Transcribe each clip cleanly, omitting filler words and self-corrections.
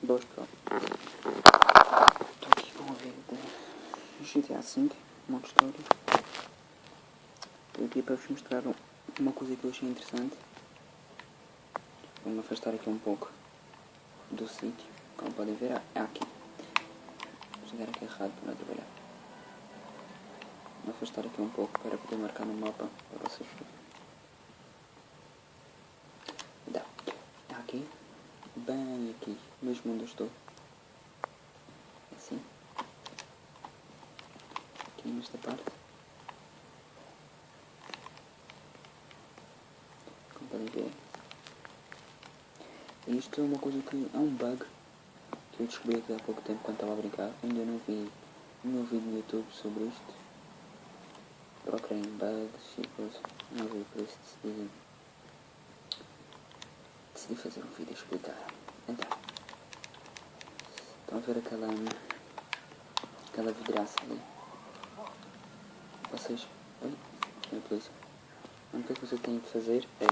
Boas, pessoal. Estou aqui com a ver de GTA V, modo história. Estou aqui para vos mostrar uma coisa que eu achei interessante. Vou-me afastar aqui um pouco do sítio. Como podem ver, é aqui. Vou chegar aqui errado para trabalhar. Vou afastar aqui um pouco para poder marcar no mapa para vocês verem. Dá. É aqui. Bem aqui, mesmo onde eu estou. Assim. Aqui nesta parte. Como podem ver. Isto é uma coisa que é um bug que eu descobri aqui há pouco tempo quando estava a brincar. Ainda não vi nenhum vídeo no YouTube sobre isto. Procurem bugs e coisa. Não vi, por isso decidi fazer um vídeo a explicar. Então, estão a ver aquela vidraça ali? Vocês... Oi? É a polícia. A única coisa que têm de fazer é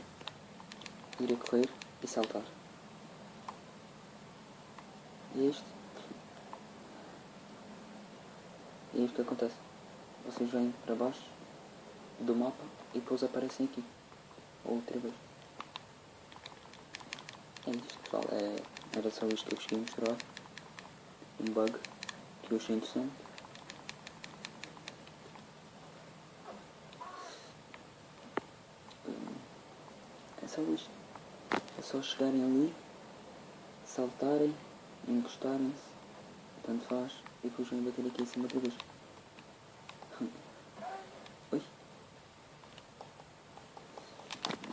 ir a correr e saltar. E é isto. E é isto que acontece. Vocês vêm para baixo do mapa e depois aparecem aqui. Outra vez. É isto, pessoal. Era só isto que eu queria mostrar. Um bug que eu achei interessante. É só isto. É só chegarem ali, saltarem, encostarem-se, tanto faz, e depois vêm bater aqui em cima outra vez. Oi?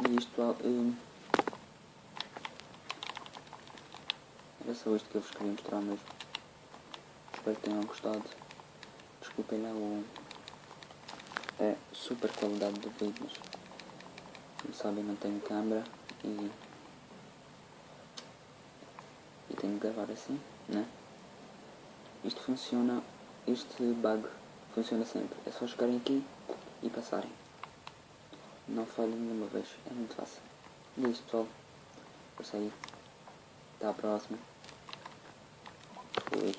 E isto, pessoal, era só isto que eu vos queria mostrar mesmo. Espero que tenham gostado. Desculpem lá a super qualidade do vídeo, mas como sabem não tenho câmera e tenho que gravar assim, né? Isto funciona, este bug funciona sempre. É só chegarem aqui e passarem. Não falhem nenhuma vez, é muito fácil. E é isto, pessoal. Por isso aí. Até à próxima. Fui.